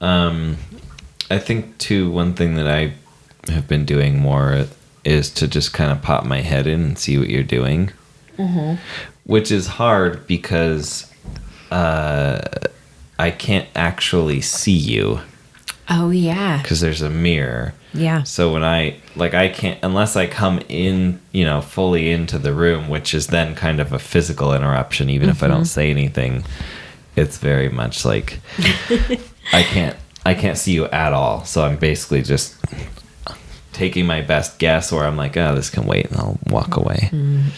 S1: I think too, one thing that I have been doing more is to just kind of pop my head in and see what you're doing. which is hard because I can't actually see you
S2: Oh, yeah.
S1: because there's a mirror.
S2: Yeah.
S1: So when I can't, unless I come in, fully into the room, which is then kind of a physical interruption, even if I don't say anything, it's very much like I can't see you at all. So I'm basically just taking my best guess, or I'm like, oh, this can wait, and I'll walk away.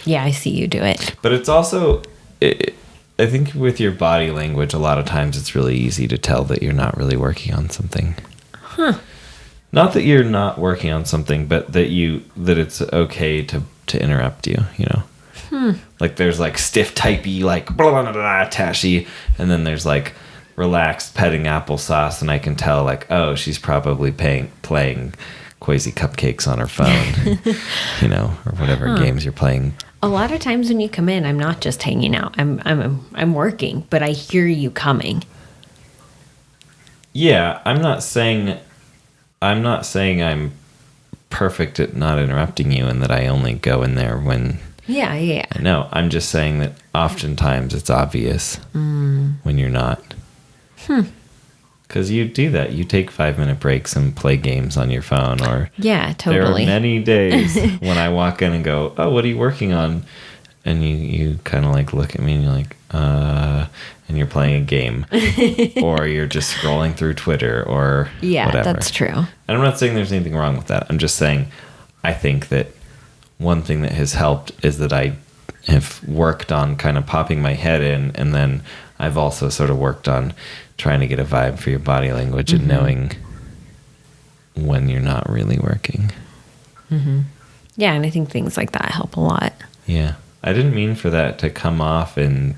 S2: Yeah, I see you do it.
S1: But it's also, I think with your body language, a lot of times it's really easy to tell that you're not really working on something.
S2: Huh.
S1: Not that you're not working on something, but that it's okay to interrupt you, Like there's like stiff typey, like blah, blah, blah, blah, tashy, and then there's like relaxed petting applesauce, and I can tell like, oh, she's probably playing Quasi Cupcakes on her phone, or whatever games you're playing.
S2: A lot of times when you come in, I'm not just hanging out. I'm working, but I hear you coming.
S1: Yeah, I'm not saying I'm perfect at not interrupting you and that I only go in there when...
S2: Yeah.
S1: No, I'm just saying that oftentimes it's obvious when you're not. Because you do that. You take 5-minute breaks and play games on your phone. Or
S2: yeah, totally.
S1: There are many days when I walk in and go, oh, what are you working on? And you kind of like look at me and you're like, and you're playing a game. Or you're just scrolling through Twitter or whatever.
S2: That's true.
S1: And I'm not saying there's anything wrong with that. I'm just saying I think that one thing that has helped is that I have worked on kind of popping my head in, and then I've also sort of worked on trying to get a vibe for your body language and knowing when you're not really working.
S2: Yeah, and I think things like that help a lot.
S1: Yeah. I didn't mean for that to come off in...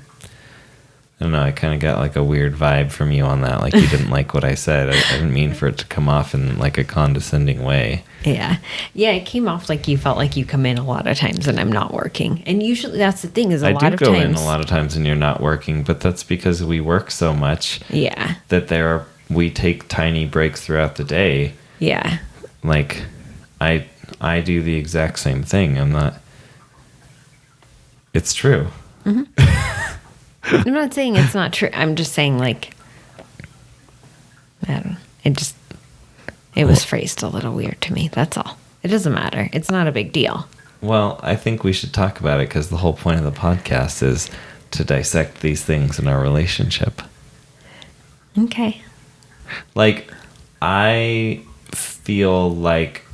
S1: I don't know, I kind of got like a weird vibe from you on that. Like you didn't like what I said. I didn't mean for it to come off in like a condescending way.
S2: Yeah. Yeah, it came off like you felt like you come in a lot of times and I'm not working. And usually that's the thing is
S1: I do go in a lot of times and you're not working, but that's because we work so much.
S2: Yeah.
S1: That we take tiny breaks throughout the day.
S2: Yeah.
S1: Like I do the exact same thing. I'm not... It's true.
S2: I'm not saying it's not true. I'm just saying, like, I don't know. It was phrased a little weird to me. That's all. It doesn't matter. It's not a big deal.
S1: Well, I think we should talk about it because the whole point of the podcast is to dissect these things in our relationship.
S2: Okay.
S1: Like, I feel like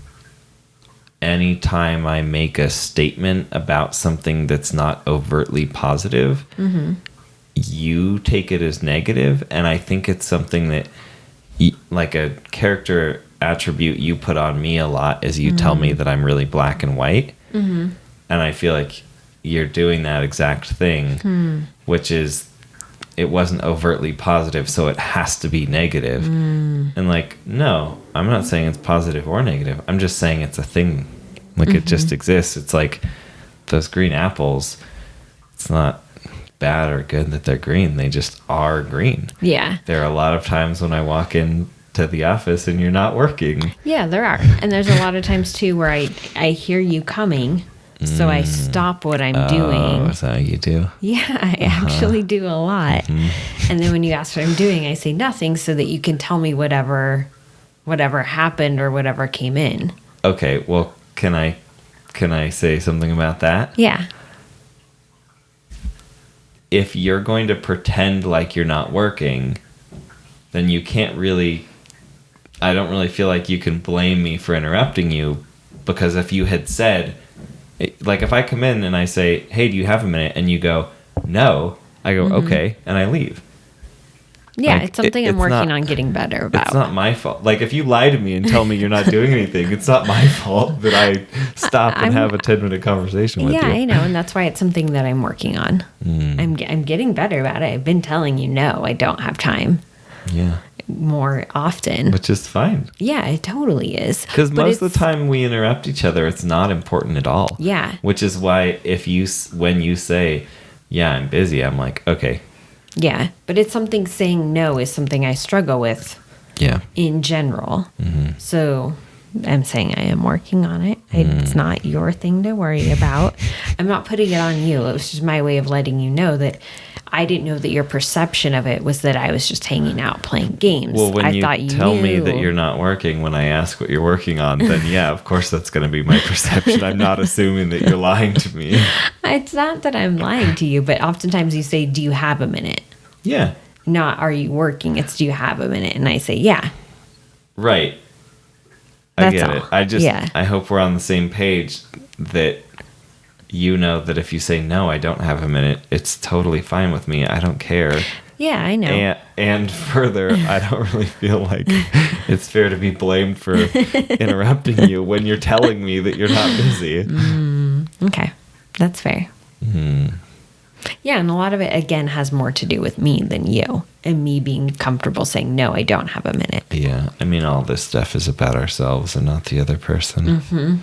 S1: anytime I make a statement about something that's not overtly positive, you take it as negative, and I think it's something that, like a character attribute you put on me a lot is you tell me that I'm really black and white, and I feel like you're doing that exact thing, which is it wasn't overtly positive, so it has to be negative. And like, no, I'm not saying it's positive or negative. I'm just saying it's a thing. Like it just exists. It's like those green apples. It's not bad or good that they're green. They just are green. Yeah. There are a lot of times when I walk in to the office and you're not working.
S2: Yeah, there are. And there's a lot of times too where I hear you coming, so I stop what I'm doing.
S1: Oh, is that what you do?
S2: Yeah, I actually do a lot. And then when you ask what I'm doing, I say nothing so that you can tell me whatever happened or whatever came in.
S1: Okay, well, can I say something about that?
S2: Yeah.
S1: If you're going to pretend like you're not working, then you can't really... I don't really feel like you can blame me for interrupting you, because if you had said... Like, if I come in and I say, hey, do you have a minute? And you go, no. I go, okay, and I leave.
S2: Yeah, like, it's something I'm working on getting better about.
S1: It's not my fault. Like, if you lie to me and tell me you're not doing anything, it's not my fault that I stop and have a 10-minute conversation with you.
S2: Yeah, I know, and that's why it's something that I'm working on. I'm getting better about it. I've been telling you, no, I don't have time.
S1: Yeah.
S2: More often.
S1: Which is fine.
S2: Yeah, it totally is.
S1: Because most of the time we interrupt each other, it's not important at all.
S2: Yeah.
S1: Which is why when you say, yeah, I'm busy, I'm like, okay.
S2: Yeah, but it's something saying no is something I struggle with.
S1: Yeah.
S2: In general. So am saying I am working on it. It's not your thing to worry about. I'm not putting it on you. It was just my way of letting you know that I didn't know that your perception of it was that I was just hanging out playing games.
S1: Well, when
S2: I thought you
S1: tell
S2: knew.
S1: me that you're not working when I ask what you're working on, then yeah, of course that's going to be my perception. I'm not assuming that you're lying to me.
S2: It's not that I'm lying to you, but oftentimes you say, do you have a minute?
S1: Yeah.
S2: Not, are you working? It's, do you have a minute? And I say, yeah.
S1: Right.
S2: That's
S1: I get
S2: all.
S1: it. I just,
S2: Yeah.
S1: I hope we're on the same page that you know that if you say, no, I don't have a minute, it's totally fine with me. I don't care.
S2: Yeah, I know.
S1: And further, I don't really feel like it's fair to be blamed for interrupting you when you're telling me that you're not busy.
S2: Okay. That's fair. Yeah, and a lot of it, again, has more to do with me than you. And me being comfortable saying, no, I don't have a minute.
S1: Yeah. I mean, all this stuff is about ourselves and not the other person.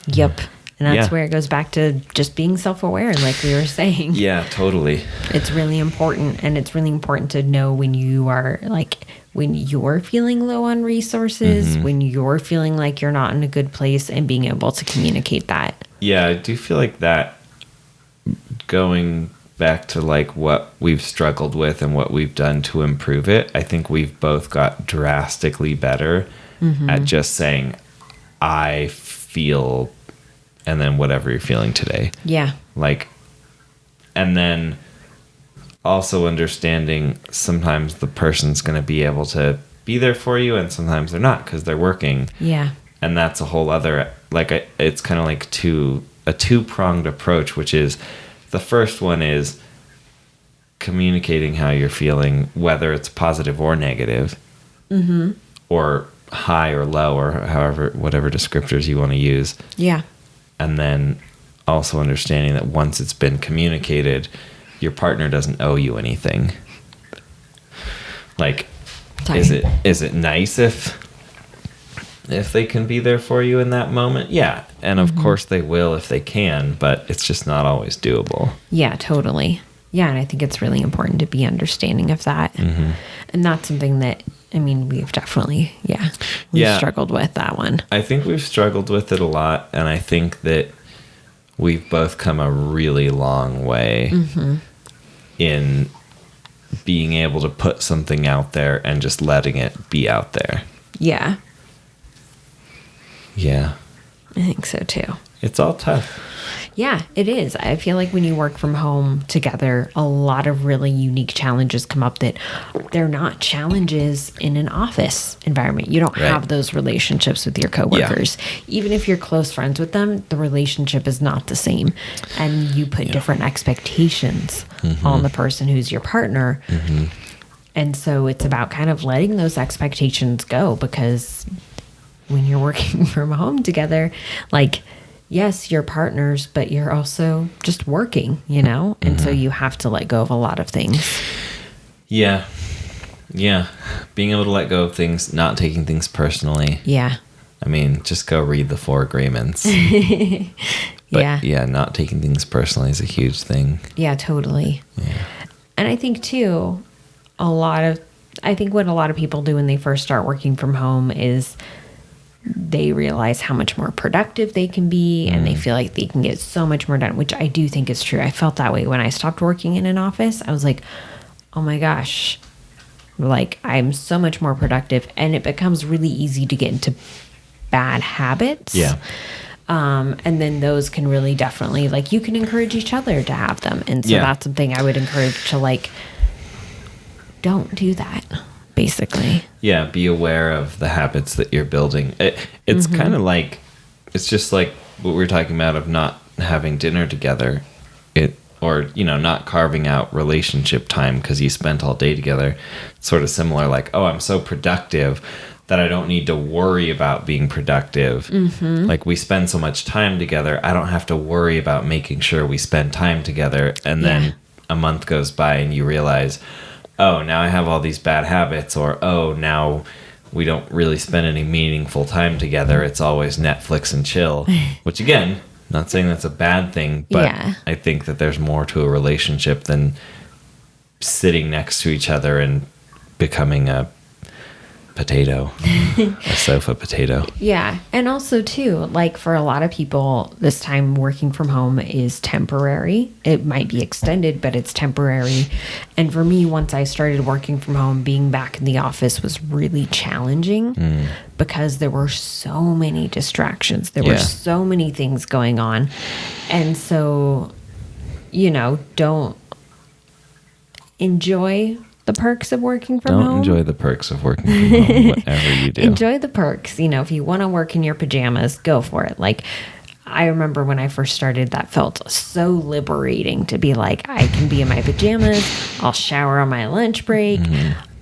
S2: Yep. And that's
S1: Yeah.
S2: where it goes back to just being self-aware, like we were saying.
S1: Yeah, totally.
S2: It's really important. And it's really important to know when you are, like, when you're feeling low on resources, when you're feeling like you're not in a good place, and being able to communicate that.
S1: Yeah, I do feel like that, going back to like what we've struggled with and what we've done to improve it, I think we've both got drastically better at just saying, I feel, and then whatever you're feeling today.
S2: Yeah.
S1: Like, and then also understanding sometimes the person's going to be able to be there for you and sometimes they're not because they're working.
S2: Yeah.
S1: And that's a whole other, like, it's kind of like a two-pronged approach, which is the first one is communicating how you're feeling, whether it's positive or negative, or high or low, or however, whatever descriptors you want to use.
S2: Yeah.
S1: And then also understanding that once it's been communicated, your partner doesn't owe you anything. Like,
S2: Sorry.
S1: is it nice if they can be there for you in that moment? Yeah. And of course they will if they can, but it's just not always doable.
S2: Yeah, totally. Yeah, and I think it's really important to be understanding of that. And that's something that, I mean, we've definitely, we've struggled with that one.
S1: I think we've struggled with it a lot, and I think that we've both come a really long way in being able to put something out there and just letting it be out there.
S2: Yeah,
S1: Yeah.
S2: I think so too.
S1: It's all tough.
S2: Yeah, it is. I feel like when you work from home together, a lot of really unique challenges come up that they're not challenges in an office environment. You don't have those relationships with your coworkers. Even if you're close friends with them, the relationship is not the same. And you put different expectations on the person who's your partner. And so it's about kind of letting those expectations go, because when you're working from home together, like, yes, you're partners, but you're also just working, you know? And so you have to let go of a lot of things.
S1: Yeah. Yeah. Being able to let go of things, not taking things personally.
S2: Yeah.
S1: I mean, just go read the 4 agreements. But yeah, not taking things personally is a huge thing.
S2: Yeah, totally.
S1: Yeah.
S2: And I think too, I think what a lot of people do when they first start working from home is they realize how much more productive they can be, and they feel like they can get so much more done, which I do think is true. I felt that way when I stopped working in an office. I was like, oh my gosh, like, I'm so much more productive, and it becomes really easy to get into bad habits.
S1: Yeah.
S2: And then those can really definitely, like, you can encourage each other to have them. And so that's something I would encourage to, like, don't do that, basically.
S1: Yeah, be aware of the habits that you're building. It's kind of like, it's just like what we were talking about of not having dinner together, or, you know, not carving out relationship time because you spent all day together. It's sort of similar, like, oh, I'm so productive that I don't need to worry about being productive. Like, we spend so much time together, I don't have to worry about making sure we spend time together. And then a month goes by and you realize, oh, now I have all these bad habits, or, oh, now we don't really spend any meaningful time together. It's always Netflix and chill, which, again, not saying that's a bad thing, but I think that there's more to a relationship than sitting next to each other and becoming a potato, a sofa potato.
S2: Yeah. And also, too, like for a lot of people, this time working from home is temporary. It might be extended, but it's temporary. And for me, once I started working from home, being back in the office was really challenging because there were so many distractions. There were so many things going on. And so, don't enjoy the perks of working from home.
S1: Don't enjoy the perks of working from home, whatever you do.
S2: Enjoy the perks. If you want to work in your pajamas, go for it. Like, I remember when I first started, that felt so liberating to be like, I can be in my pajamas, I'll shower on my lunch break,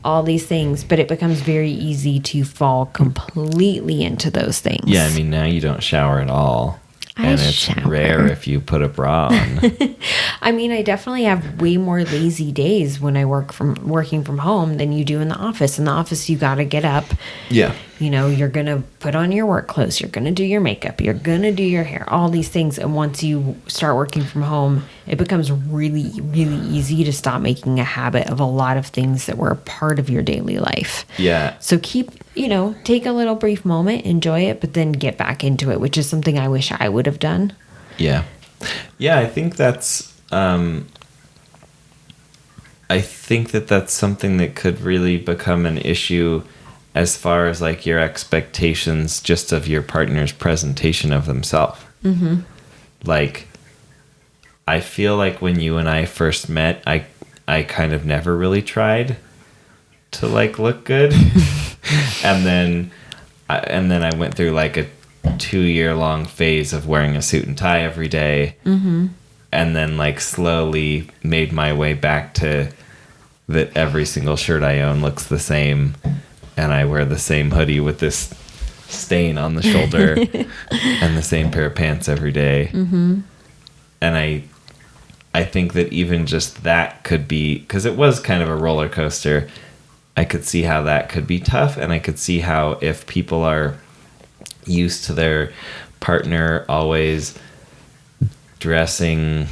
S2: all these things. But it becomes very easy to fall completely into those things.
S1: Yeah, I mean, now you don't shower at all. And it's rare if you put a bra on.
S2: I mean, I definitely have way more lazy days when I working from home than you do in the office. In the office, you got to get up.
S1: Yeah.
S2: You're going to put on your work clothes. You're going to do your makeup. You're going to do your hair, all these things. And once you start working from home, it becomes really, really easy to stop making a habit of a lot of things that were a part of your daily life.
S1: Yeah.
S2: So take a little brief moment, enjoy it, but then get back into it, which is something I wish I would have done.
S1: Yeah. Yeah, I think that's that's something that could really become an issue as far as like your expectations just of your partner's presentation of themselves. Mm-hmm. Like, I feel like when you and I first met, I kind of never really tried to like look good. and then I went through like a 2-year-long phase of wearing a suit and tie every day. Mm-hmm. And then like slowly made my way back to that every single shirt I own looks the same. And I wear the same hoodie with this stain on the shoulder and the same pair of pants every day. Mm-hmm. And I think that even just that could be, because it was kind of a roller coaster, I could see how that could be tough. And I could see how if people are used to their partner always dressing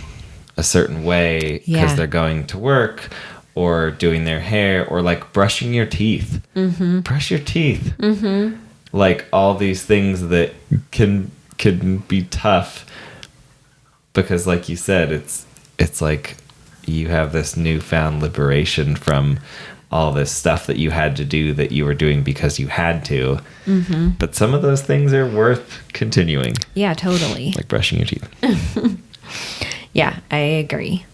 S1: a certain way because they're going to work or doing their hair or like brushing your teeth. Mm-hmm. Brush your teeth. Mm-hmm. Like all these things that can be tough because like you said, it's like you have this newfound liberation from all this stuff that you had to do that you were doing because you had to. Mm-hmm. But some of those things are worth continuing.
S2: Yeah, totally.
S1: Like brushing your teeth.
S2: Yeah, I agree.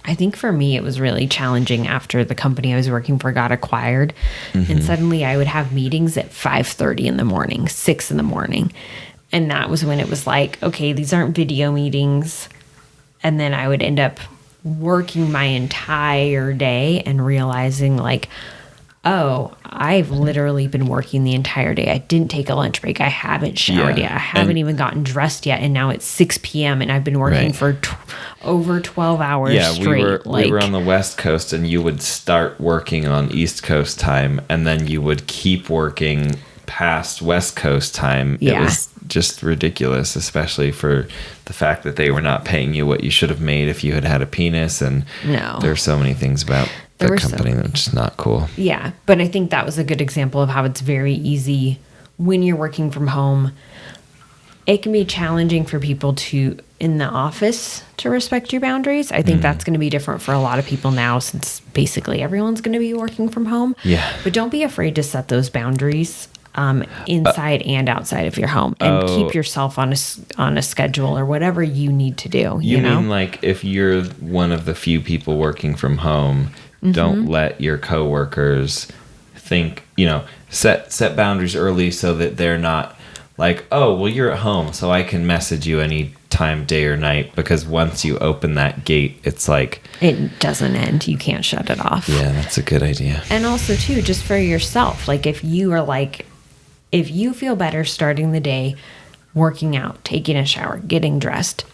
S2: I think for me, it was really challenging after the company I was working for got acquired. Mm-hmm. And suddenly I would have meetings at 5:30 in the morning, 6 in the morning. And that was when it was like, okay, these aren't video meetings. And then I would end up working my entire day and realizing like, oh, I've literally been working the entire day. I didn't take a lunch break. I haven't showered yet. I haven't even gotten dressed yet. And now it's 6 p.m. and I've been working for over 12 hours straight.
S1: We were on the West Coast and you would start working on East Coast time and then you would keep working past West Coast time.
S2: Yeah.
S1: It was just ridiculous, especially for the fact that they were not paying you what you should have made if you had had a penis. And there are so many things about the company that's just not cool.
S2: Yeah, but I think that was a good example of how it's very easy when you're working from home. It can be challenging for people in the office to respect your boundaries. I think that's going to be different for a lot of people now since basically everyone's going to be working from home.
S1: Yeah.
S2: But don't be afraid to set those boundaries inside and outside of your home and keep yourself on a schedule or whatever you need to do. You know?
S1: Mean like if you're one of the few people working from home, don't let your coworkers think, set boundaries early so that they're not like, oh, well, you're at home, so I can message you any time, day or night, because once you open that gate, it's like...
S2: It doesn't end. You can't shut it off.
S1: Yeah, that's a good idea.
S2: And also, too, just for yourself, like if you feel better starting the day, working out, taking a shower, getting dressed,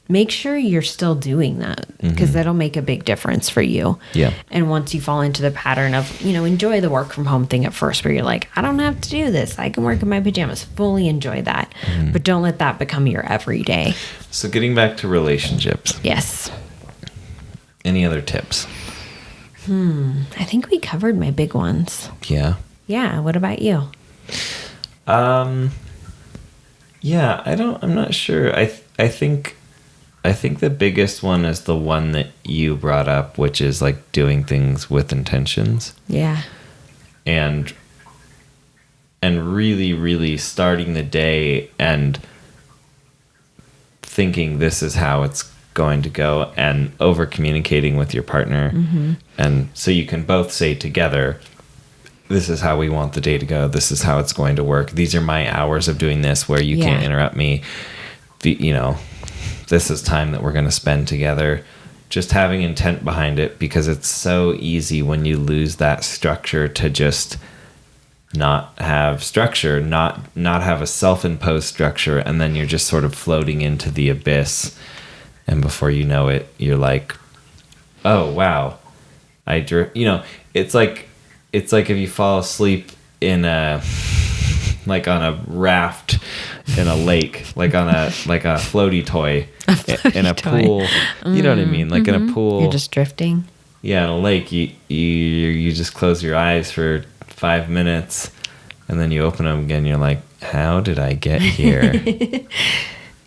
S2: make sure you're still doing that because that'll make a big difference for you.
S1: Yeah.
S2: And once you fall into the pattern of, enjoy the work from home thing at first where you're like, I don't have to do this. I can work in my pajamas. Fully enjoy that. But don't let that become your everyday.
S1: So getting back to relationships.
S2: Yes.
S1: Any other tips?
S2: I think we covered my big ones.
S1: Yeah.
S2: Yeah. What about you?
S1: Yeah, I'm not sure. I think the biggest one is the one that you brought up, which is like doing things with intentions.
S2: Yeah.
S1: And really, really starting the day and thinking this is how it's going to go, and over communicating with your partner.
S2: Mm-hmm.
S1: And so you can both say together, this is how we want the day to go. This is how it's going to work. These are my hours of doing this where you can't interrupt me. This is time that we're going to spend together. Just having intent behind it, because it's so easy when you lose that structure to just not have structure, not have a self-imposed structure, and then you're just sort of floating into the abyss. And before you know it, you're like, oh, wow. It's like if you fall asleep in on a raft in a lake, like on a floaty toy in a pool. You know what I mean? Like in a pool.
S2: You're just drifting.
S1: Yeah, in a lake, you just close your eyes for 5 minutes, and then you open them again. You're like, how did I get here?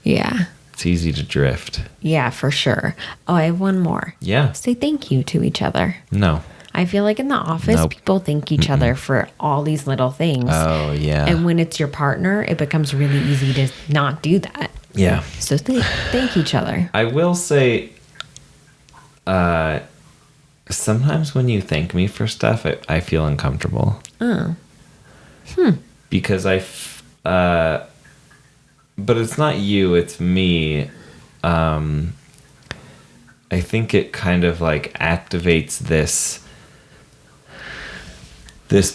S2: Yeah.
S1: It's easy to drift.
S2: Yeah, for sure. Oh, I have one more.
S1: Yeah.
S2: Say thank you to each other.
S1: No.
S2: I feel like in the office,
S1: Nope.
S2: people thank each other for all these little things.
S1: Oh, yeah.
S2: And when it's your partner, it becomes really easy to not do that.
S1: Yeah.
S2: So thank each other.
S1: I will say, sometimes when you thank me for stuff, I feel uncomfortable.
S2: Oh.
S1: Because but it's not you, it's me. I think it kind of like activates this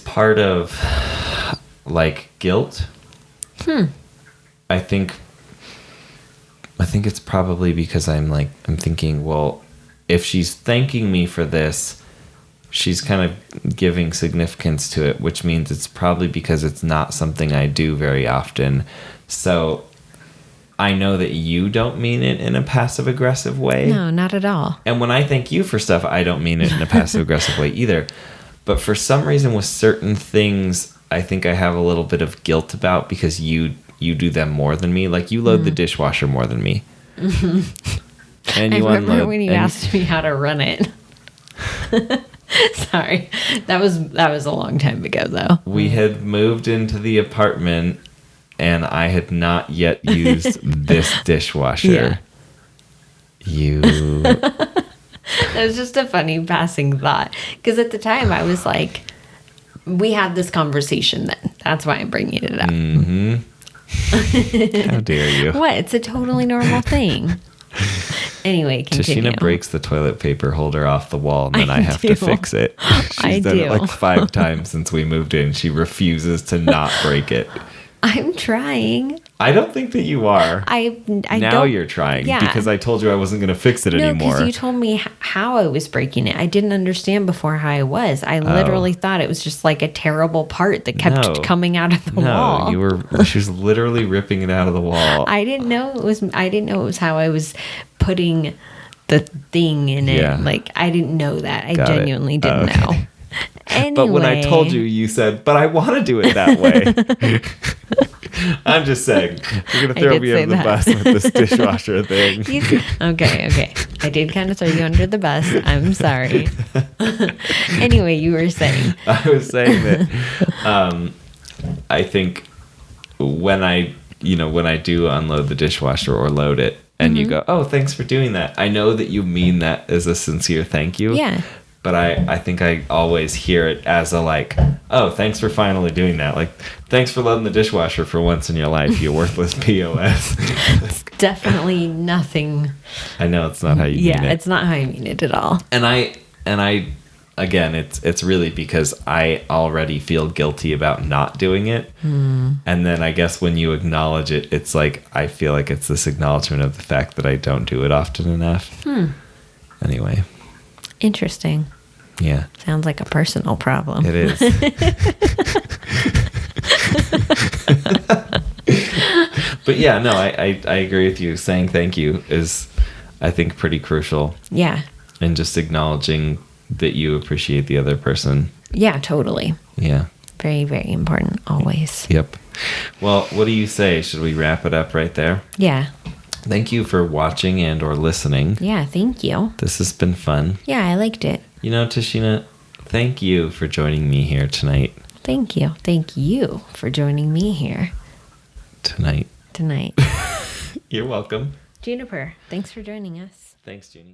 S1: part of like guilt. I think it's probably because I'm thinking, well, if she's thanking me for this, she's kind of giving significance to it, which means it's probably because it's not something I do very often. So I know that you don't mean it in a passive aggressive way.
S2: No, not at all.
S1: And when I thank you for stuff, I don't mean it in a passive aggressive way either. But for some reason with certain things, I think I have a little bit of guilt about, because you do them more than me. Like you load the dishwasher more than me. And
S2: I
S1: you
S2: remember
S1: unload,
S2: when you asked me how to run it. Sorry. That was a long time ago though.
S1: We had moved into the apartment and I had not yet used this dishwasher.
S2: Yeah. That was just a funny passing thought. Because at the time I was like, we had this conversation then. That's why I'm bringing it up.
S1: Mm-hmm. How dare you?
S2: What? It's a totally normal thing. Anyway, continue.
S1: Tashina breaks the toilet paper holder off the wall, and then I have
S2: do.
S1: to fix it. She's done it like 5 times since we moved in. She refuses to not break it.
S2: I'm trying.
S1: I don't think that you are.
S2: I
S1: now
S2: don't,
S1: you're trying,
S2: yeah.
S1: because I told you I wasn't going to fix it
S2: No,
S1: anymore.
S2: because you told me how I was breaking it. I didn't understand before how I was. I literally thought it was just like a terrible part that kept coming out of the wall.
S1: She was literally ripping it out of the wall.
S2: I didn't know it was how I was putting the thing in it.
S1: Yeah.
S2: Like I didn't know that. I
S1: Got it.
S2: genuinely didn't
S1: Okay.
S2: know. Anyway.
S1: But when I told you, you said, but I want to do it that way. I'm just saying, you're going to throw
S2: did
S1: me
S2: say
S1: under the
S2: that.
S1: bus with this dishwasher thing.
S2: Okay. I did kind of throw you under the bus. I'm sorry. Anyway, you were saying.
S1: I was saying that I think when I do unload the dishwasher or load it, and you go, oh, thanks for doing that, I know that you mean that as a sincere thank you.
S2: Yeah.
S1: But I think I always hear it as a like, oh, thanks for finally doing that. Like, thanks for loading the dishwasher for once in your life, you worthless POS.
S2: Definitely nothing.
S1: I know it's not how you mean it.
S2: Yeah, it's not how I mean it at all.
S1: And I again, it's really because I already feel guilty about not doing it. And then I guess when you acknowledge it, it's like I feel like it's this acknowledgement of the fact that I don't do it often enough. Anyway.
S2: Interesting.
S1: Yeah.
S2: Sounds like a personal problem.
S1: It is. But yeah, no, I agree with you. Saying thank you is, I think, pretty crucial.
S2: Yeah.
S1: And just acknowledging that you appreciate the other person.
S2: Yeah, totally.
S1: Yeah.
S2: Very, very important always.
S1: Yep. Well, what do you say? Should we wrap it up right there?
S2: Yeah.
S1: Thank you for watching and or listening.
S2: Yeah, thank you.
S1: This has been fun.
S2: Yeah, I liked it.
S1: You know, Tashina, thank you for joining me here tonight.
S2: Thank you. Thank you for joining me here
S1: Tonight.
S2: tonight.
S1: You're welcome.
S2: Juniper, thanks for joining us.
S1: Thanks, Jeannie.